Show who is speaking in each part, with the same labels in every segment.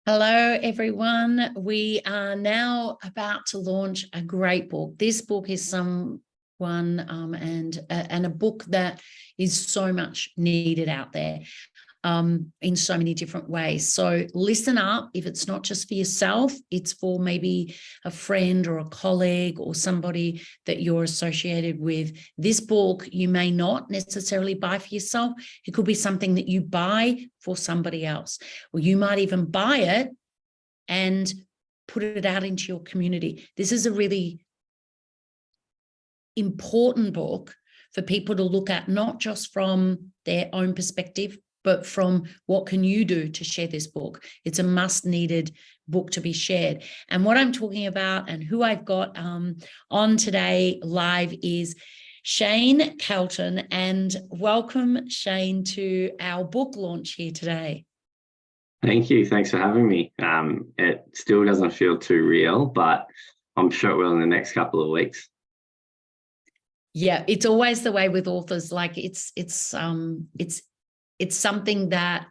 Speaker 1: Hello, everyone. We are now about to launch a great book. This book is and a book that is so much needed out there in so many different ways. So listen up. If it's not just for yourself, it's for maybe a friend or a colleague or somebody that you're associated with. This book you may not necessarily buy for yourself. It could be something that you buy for somebody else, or you might even buy it and put it out into your community. This is a really important book for people to look at, not just from their own perspective, but from what can you do to share this book. It's a must-needed book to be shared. And what I'm talking about and who I've got on today live is Shane Kelton. And welcome, Shane, to our book launch here today.
Speaker 2: Thank you. Thanks for having me. It still doesn't feel too real, but I'm sure it will in the next couple of weeks.
Speaker 1: Yeah, it's always the way with authors. Like it's something that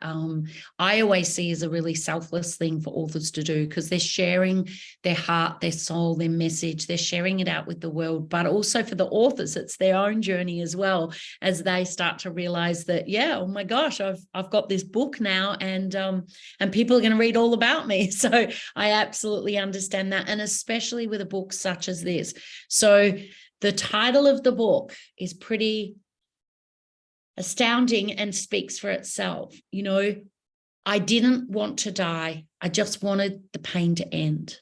Speaker 1: I always see as a really selfless thing for authors to do, because they're sharing their heart, their soul, their message. They're sharing it out with the world, but also for the authors, it's their own journey as well, as they start to realize that, yeah, oh my gosh, I've got this book now, and people are going to read all about me. So I absolutely understand that, and especially with a book such as this. So the title of the book is pretty astounding and speaks for itself. You know, I didn't want to die. I just wanted the pain to end.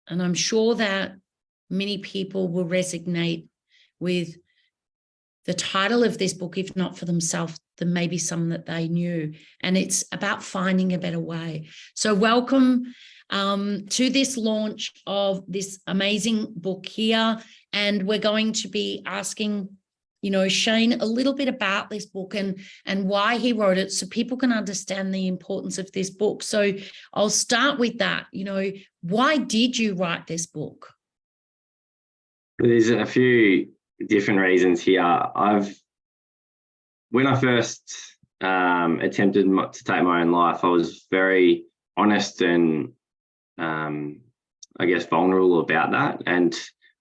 Speaker 1: And I'm sure that many people will resonate with the title of this book, if not for themselves, then maybe some that they knew. And it's about finding a better way. So welcome to this launch of this amazing book here. And we're going to be asking Shane a little bit about this book and why he wrote it, so people can understand the importance of this book. So I'll start with that. Why did you write this book?
Speaker 2: There's a few different reasons here. When I first attempted to take my own life, I was very honest and I guess vulnerable about that. And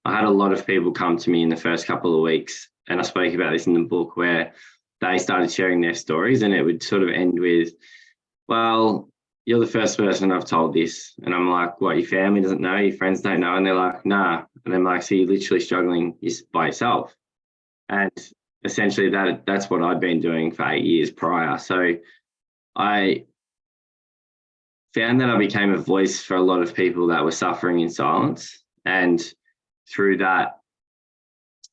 Speaker 2: I had a lot of people come to me in the first couple of weeks, and I spoke about this in the book, where they started sharing their stories, and it would sort of end with, well, you're the first person I've told this. And I'm like, what, your family doesn't know, your friends don't know? And they're like, nah. And I'm like, so you're literally struggling by yourself. And essentially that's what I'd been doing for 8 years prior. So I found that I became a voice for a lot of people that were suffering in silence. And through that,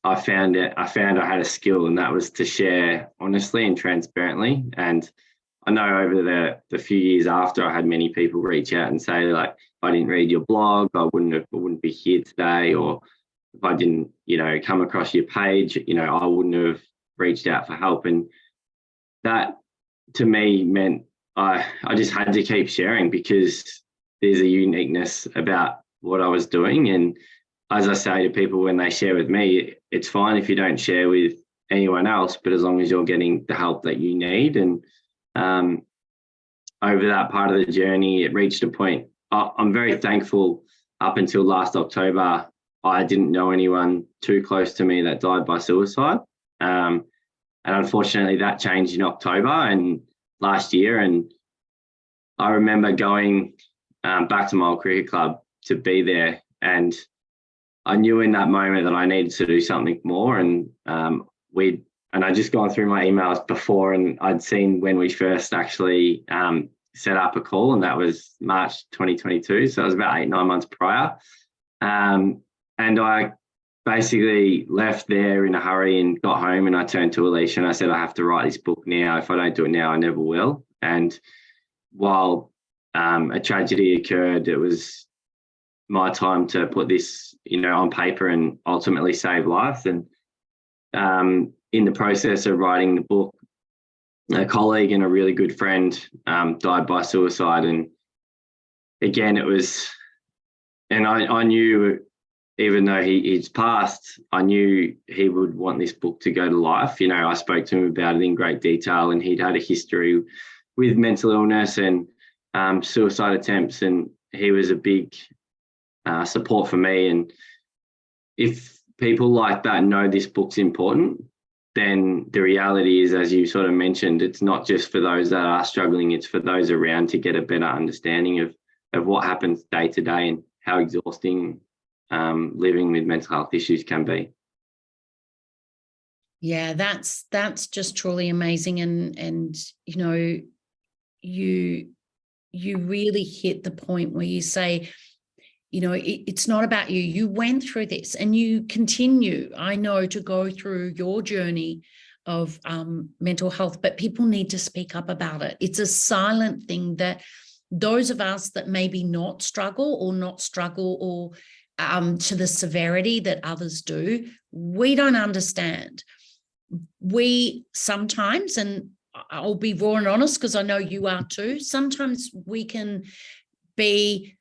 Speaker 2: I found I had a skill, and that was to share honestly and transparently. And I know over the few years after, I had many people reach out and say, like, if I didn't read your blog, I wouldn't be here today, or if I didn't, come across your page, I wouldn't have reached out for help. And that to me meant I just had to keep sharing, because there's a uniqueness about what I was doing. And as I say to people when they share with me, it's fine if you don't share with anyone else, but as long as you're getting the help that you need. And over that part of the journey, it reached a point. I'm very thankful. Up until last October, I didn't know anyone too close to me that died by suicide. And unfortunately, that changed in October and last year. And I remember going back to my old cricket club to be there, and I knew in that moment that I needed to do something more. And I'd just gone through my emails before, and I'd seen when we first actually set up a call, and that was March 2022. So it was about 8-9 months prior. And I basically left there in a hurry and got home, and I turned to Alicia and I said, I have to write this book now. If I don't do it now, I never will. And while a tragedy occurred, it was my time to put this, on paper and ultimately save lives. And in the process of writing the book, a colleague and a really good friend died by suicide. And again, it was, and I knew, even though he's passed, I knew he would want this book to go to life. I spoke to him about it in great detail, and he'd had a history with mental illness, and suicide attempts, and he was a big support for me. And if people like that know this book's important, then the reality is, as you sort of mentioned, it's not just for those that are struggling, it's for those around to get a better understanding of what happens day to day and how exhausting living with mental health issues can be.
Speaker 1: Yeah, that's just truly amazing. And you know, you really hit the point where you say, you know, it's not about you. You went through this and you continue, I know, to go through your journey of mental health, but people need to speak up about it. It's a silent thing that those of us that maybe not struggle or to the severity that others do, we don't understand. We sometimes, and I'll be raw and honest because I know you are too, sometimes we can be,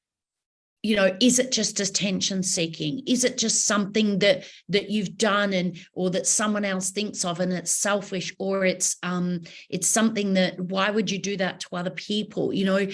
Speaker 1: you know, is it just attention seeking? Is it just something that you've done or that someone else thinks of and it's selfish, or it's something that, why would you do that to other people? You know,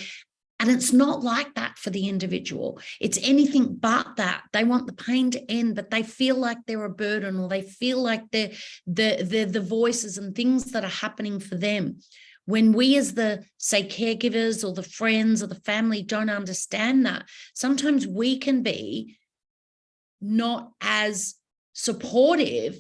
Speaker 1: and it's not like that for the individual. It's anything but that. They want the pain to end, but they feel like they're a burden, or they feel like they're the voices and things that are happening for them. When we as the, say, caregivers or the friends or the family don't understand that, sometimes we can be not as supportive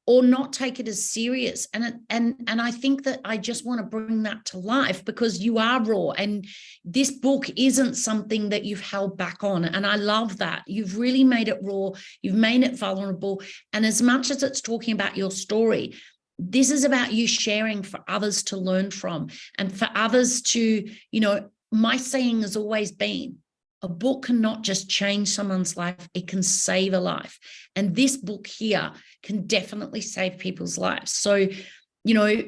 Speaker 1: or not take it as serious. And I think that I just want to bring that to life, because you are raw, and this book isn't something that you've held back on. And I love that. You've really made it raw. You've made it vulnerable. And as much as it's talking about your story, this is about you sharing for others to learn from, and for others to, you know, my saying has always been, a book cannot just change someone's life, it can save a life. And this book here can definitely save people's lives. So, you know,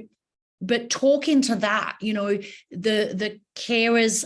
Speaker 1: but talk into that, you know, the carers,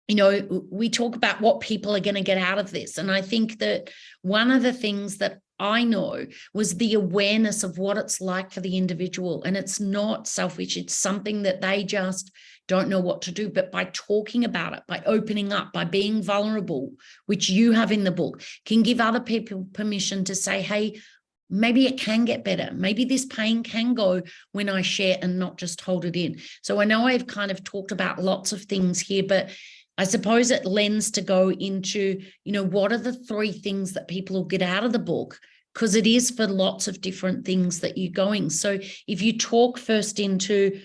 Speaker 1: you know, we talk about what people are going to get out of this. And I think that one of the things that I know was the awareness of what it's like for the individual. And it's not selfish. It's something that they just don't know what to do. But by talking about it, by opening up, by being vulnerable, which you have in the book, can give other people permission to say, hey, maybe it can get better. Maybe this pain can go when I share and not just hold it in. So I know I've kind of talked about lots of things here, but I suppose it lends to go into, you know, what are the 3 things that people will get out of the book? Because it is for lots of different things that you're going. So if you talk first into,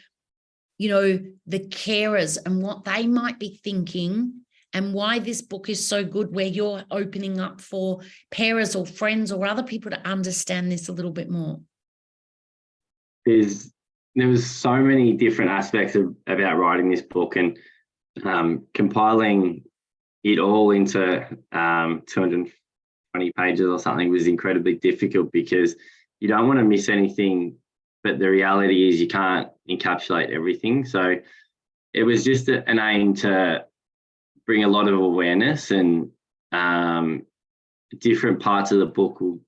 Speaker 1: you know, the carers and what they might be thinking, and why this book is so good, where you're opening up for parents or friends or other people to understand this a little bit more.
Speaker 2: There was so many different aspects about writing this book, and compiling it all into 220 pages or something was incredibly difficult, because you don't want to miss anything, but the reality is you can't encapsulate everything. So it was just an aim to bring a lot of awareness, and different parts of the book will,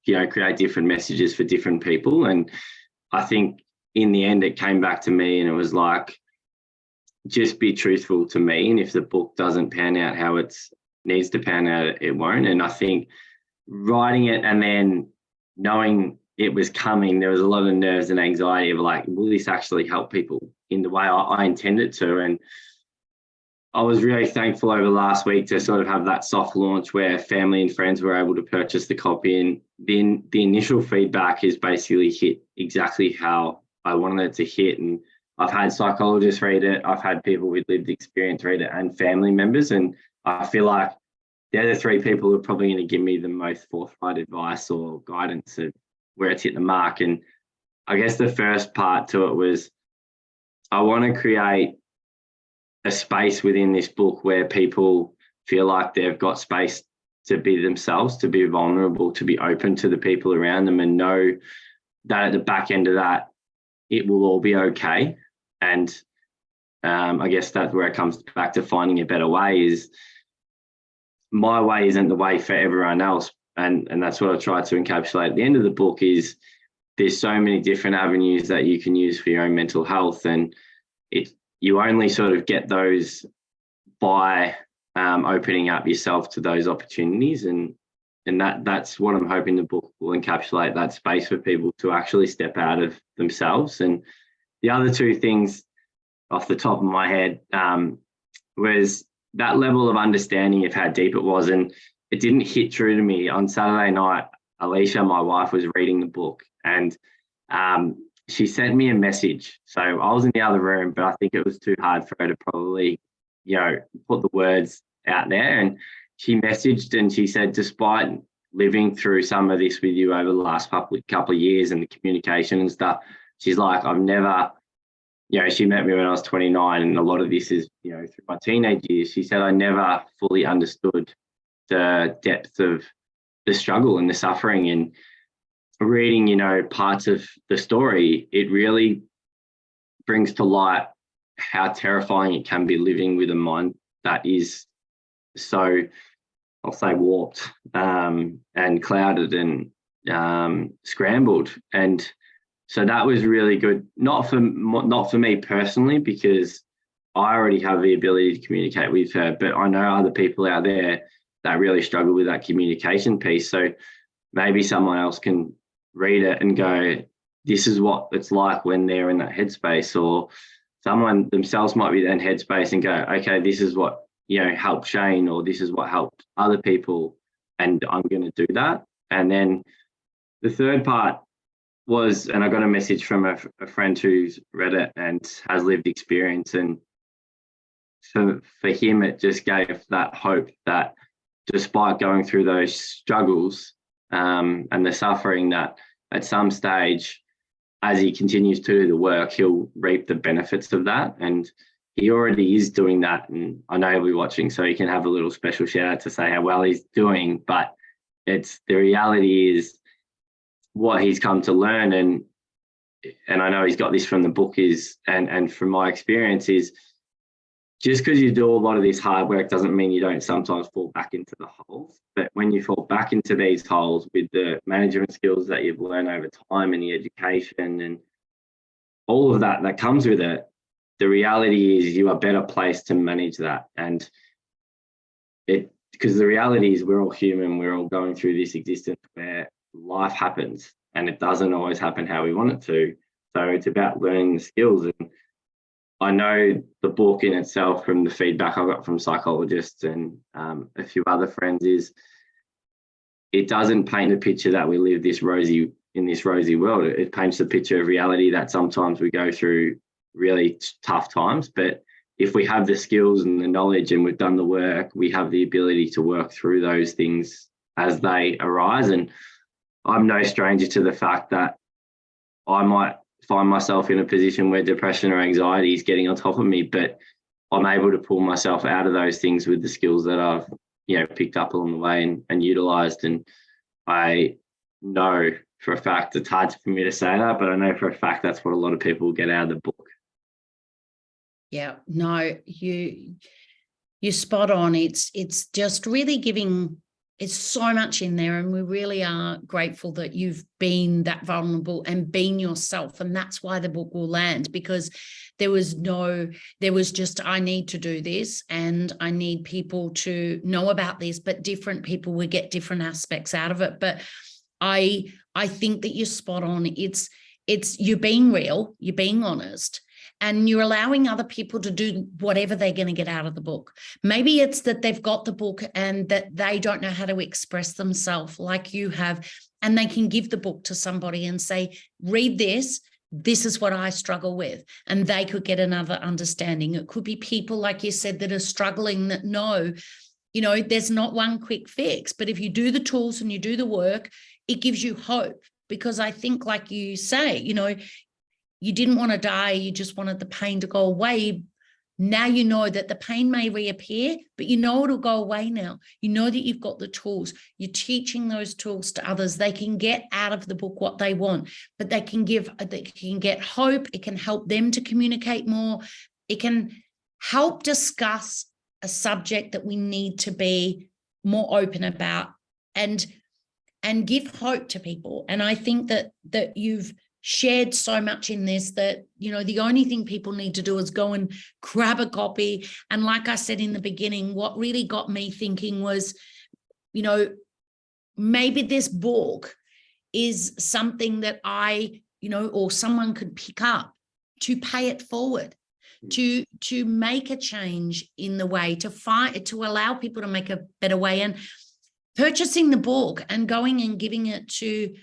Speaker 2: you know, create different messages for different people. And I think in the end it came back to me, and it was like, just be truthful to me, and if the book doesn't pan out how it needs to pan out, it won't. And I think writing it and then knowing it was coming, there was a lot of nerves and anxiety of like, will this actually help people in the way I intend it to? And I was really thankful over last week to sort of have that soft launch where family and friends were able to purchase the copy, and the initial feedback is basically hit exactly how I wanted it to hit. And I've had psychologists read it, I've had people with lived experience read it, and family members. And I feel like they're the 3 people who are probably going to give me the most forthright advice or guidance of where it's hit the mark. And I guess the first part to it was, I want to create a space within this book where people feel like they've got space to be themselves, to be vulnerable, to be open to the people around them, and know that at the back end of that, it will all be okay. And I guess that's where it comes back to finding a better way, is my way isn't the way for everyone else. And that's what I try to encapsulate at the end of the book, is there's so many different avenues that you can use for your own mental health. And you only sort of get those by opening up yourself to those opportunities, and that's what I'm hoping the book will encapsulate, that space for people to actually step out of themselves. And the other two things off the top of my head was that level of understanding of how deep it was. And it didn't hit true to me on Saturday night. Alicia, my wife, was reading the book, and she sent me a message. So I was in the other room, but I think it was too hard for her to probably, put the words out there. And she messaged and she said, despite living through some of this with you over the last couple of years and the communication and stuff, she's like, I've never, she met me when I was 29, and a lot of this is, through my teenage years. She said, I never fully understood the depth of the struggle and the suffering. And reading, parts of the story, it really brings to light how terrifying it can be living with a mind that is so, I'll say, warped and clouded and scrambled. And so that was really good, not for me personally, because I already have the ability to communicate with her, but I know other people out there that really struggle with that communication piece. So maybe someone else can read it and go, this is what it's like when they're in that headspace, or someone themselves might be in headspace and go, okay, this is what, helped Shane, or this is what helped other people, and I'm going to do that. And then the third part was, and I got a message from a friend who's read it and has lived experience. And for him, it just gave that hope that despite going through those struggles and the suffering, that at some stage, as he continues to do the work, he'll reap the benefits of that. And he already is doing that. And I know he'll be watching, so he can have a little special shout out to say how well he's doing. But it's the reality is what he's come to learn. And I know he's got this from the book and from my experience is, just because you do a lot of this hard work doesn't mean you don't sometimes fall back into the holes. But when you fall back into these holes with the management skills that you've learned over time and the education and all of that comes with it, the reality is you are better placed to manage that. And because the reality is we're all human, we're all going through this existence where life happens, and it doesn't always happen how we want it to. So it's about learning the skills. And I know the book in itself, from the feedback I got from psychologists and a few other friends, is it doesn't paint the picture that we live in this rosy world. It paints the picture of reality that sometimes we go through really tough times. But if we have the skills and the knowledge and we've done the work, we have the ability to work through those things as they arise. And I'm no stranger to the fact that I might find myself in a position where depression or anxiety is getting on top of me, but I'm able to pull myself out of those things with the skills that I've, picked up along the way and utilized. And I know for a fact, it's hard for me to say that, but I know for a fact that's what a lot of people get out of the book.
Speaker 1: Yeah, no, you're spot on. It's just really giving. It's so much in there, and we really are grateful that you've been that vulnerable and been yourself. And that's why the book will land, because there was just, I need to do this and I need people to know about this, but different people will get different aspects out of it. But I think that you're spot on. It's you're being real, you're being honest, and you're allowing other people to do whatever they're going to get out of the book. Maybe it's that they've got the book and that they don't know how to express themselves like you have, and they can give the book to somebody and say, read this. This is what I struggle with. And they could get another understanding. It could be people, like you said, that are struggling, that know, there's not one quick fix, but if you do the tools and you do the work, it gives you hope. Because I think, like you say, you didn't want to die, you just wanted the pain to go away. Now you know that the pain may reappear, but it'll go away now. You know that you've got the tools. You're teaching those tools to others. They can get out of the book what they want, but they can get hope. It can help them to communicate more. It can help discuss a subject that we need to be more open about and give hope to people. And I think that you've shared so much in this that, you know, the only thing people need to do is go and grab a copy. And like I said in the beginning, what really got me thinking was, you know, maybe this book is something that I, you know, or someone could pick up to pay it forward, to make a change in the way, to allow people to make a better way. And purchasing the book and going and giving it to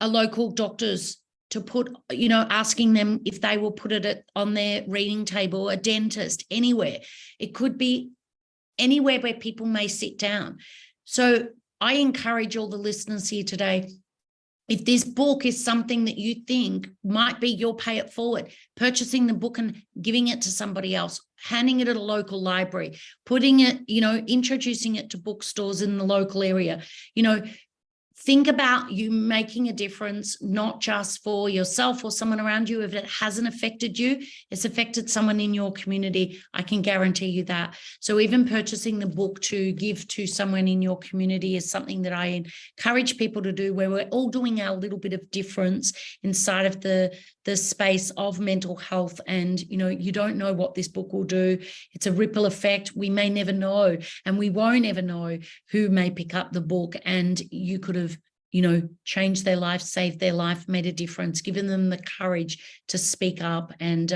Speaker 1: a local doctor's to put, you know, asking them if they will put it on their reading table, a dentist, anywhere. It could be anywhere where people may sit down. So I encourage all the listeners here today, if this book is something that you think might be your pay it forward, purchasing the book and giving it to somebody else, handing it at a local library, putting it, you know, introducing it to bookstores in the local area, you know, think about you making a difference, not just for yourself or someone around you. If it hasn't affected you, it's affected someone in your community. I can guarantee you that. So even purchasing the book to give to someone in your community is something that I encourage people to do, where we're all doing our little bit of difference inside of the space of mental health. And, you know, you don't know what this book will do. It's a ripple effect. We may never know, and we won't ever know who may pick up the book, and you could have, you know, changed their life, saved their life, made a difference, given them the courage to speak up and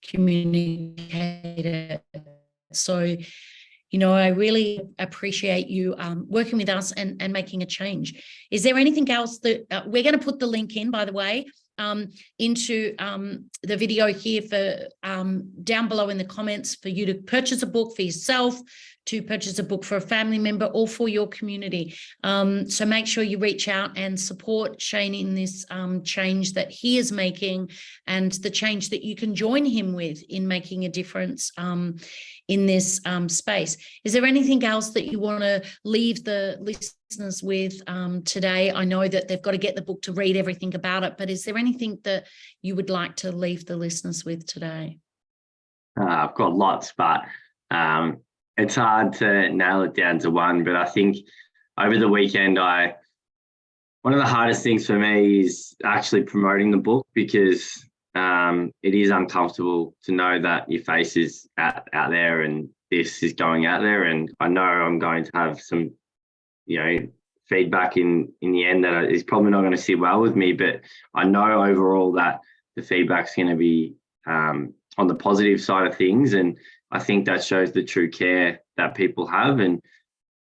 Speaker 1: communicate it. So, you know, I really appreciate you working with us and making a change. Is there anything else that we're going to put the link in, by the way, into the video here for down below in the comments for you to purchase a book for yourself, to purchase a book for a family member or for your community. So make sure you reach out and support Shane in this change that he is making, and the change that you can join him with in making a difference in this space. Is there anything else that you want to leave the listeners with today? I know that they've got to get the book to read everything about it, but is there anything that you would like to leave the listeners with today?
Speaker 2: I've got lots, but it's hard to nail it down to one. But I think over the weekend, one of the hardest things for me is actually promoting the book, because it is uncomfortable to know that your face is out there and this is going out there. And I know I'm going to have some, you know, feedback in the end that is probably not going to sit well with me, but I know overall that the feedback's going to be on the positive side of things. And I think that shows the true care that people have. And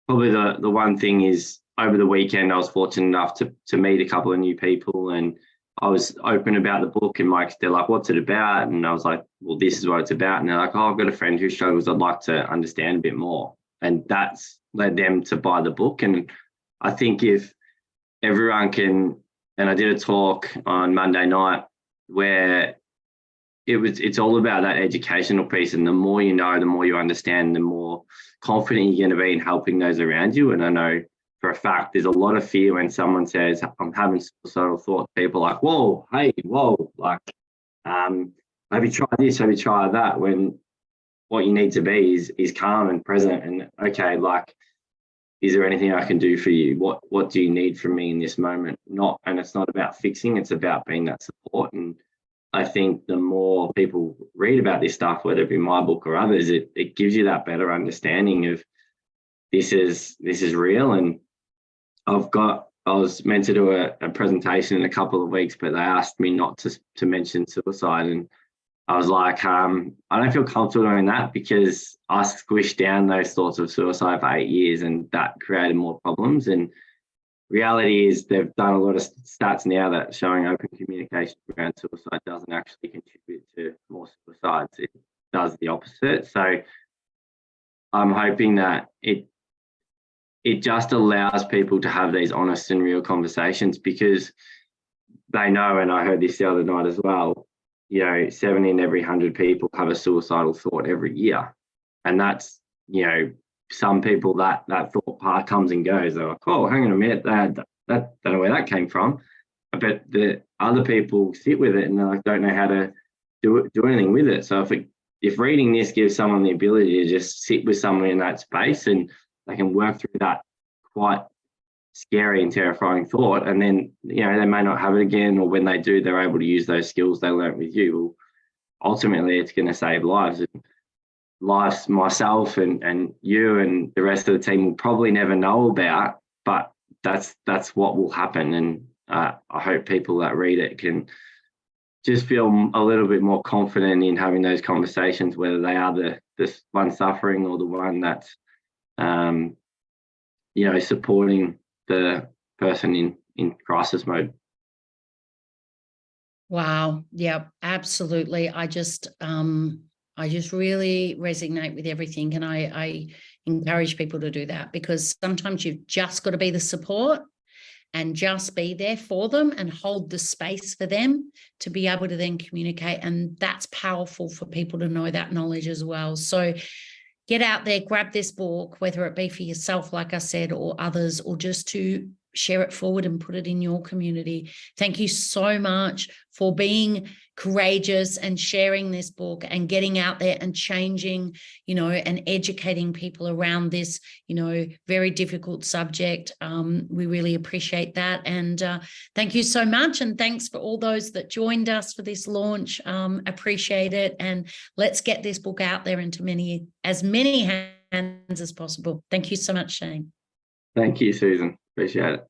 Speaker 2: probably the one thing is, over the weekend, I was fortunate enough to meet a couple of new people, and I was open about the book, and they're like, what's it about? And I was like, well, this is what it's about. And they're like, oh, I've got a friend who struggles. I'd like to understand a bit more. And that's led them to buy the book. And I think if everyone can, and I did a talk on Monday night where it's all about that educational piece. And the more you know, the more you understand, the more confident you're going to be in helping those around you. And I know for a fact, there's a lot of fear when someone says, I'm having suicidal thoughts. People are like, whoa, hey, whoa, like, maybe try this, maybe try that, when what you need to be is calm and present and, okay, like, is there anything I can do for you? What do you need from me in this moment? And it's not about fixing, it's about being that support. And I think the more people read about this stuff, whether it be my book or others, it gives you that better understanding of this is real. And I was meant to do a presentation in a couple of weeks, but they asked me not to mention suicide. And I was like, I don't feel comfortable doing that, because I squished down those thoughts of suicide for 8 years, and that created more problems. And reality is they've done a lot of stats now that showing open communication around suicide doesn't actually contribute to more suicides. It does the opposite. So I'm hoping that it just allows people to have these honest and real conversations, because they know, and I heard this the other night as well, you know, 70 in every 100 people have a suicidal thought every year. And that's, you know, some people that thought part comes and goes. They're like, oh, hang on a minute, that don't know where that came from. But the other people sit with it and they like, don't know how to do anything with it. So if reading this gives someone the ability to just sit with someone in that space, and they can work through that quite scary and terrifying thought. And then, you know, they may not have it again, or when they do, they're able to use those skills they learnt with you. Well, ultimately, it's going to save lives. And lives myself and you and the rest of the team will probably never know about, but that's what will happen. And I hope people that read it can just feel a little bit more confident in having those conversations, whether they are the one suffering or the one that's you know, supporting the person in crisis mode.
Speaker 1: Wow. Yeah, absolutely. I just really resonate with everything. And I encourage people to do that, because sometimes you've just got to be the support and just be there for them and hold the space for them to be able to then communicate. And that's powerful for people to know that knowledge as well. So get out there, grab this book, whether it be for yourself, like I said, or others, or just to share it forward and put it in your community. Thank you so much for being courageous and sharing this book and getting out there and changing, you know, and educating people around this, you know, very difficult subject. We really appreciate that. And thank you so much. And thanks for all those that joined us for this launch. Appreciate it. And let's get this book out there into as many hands as possible. Thank you so much, Shane.
Speaker 2: Thank you, Susan. Appreciate it.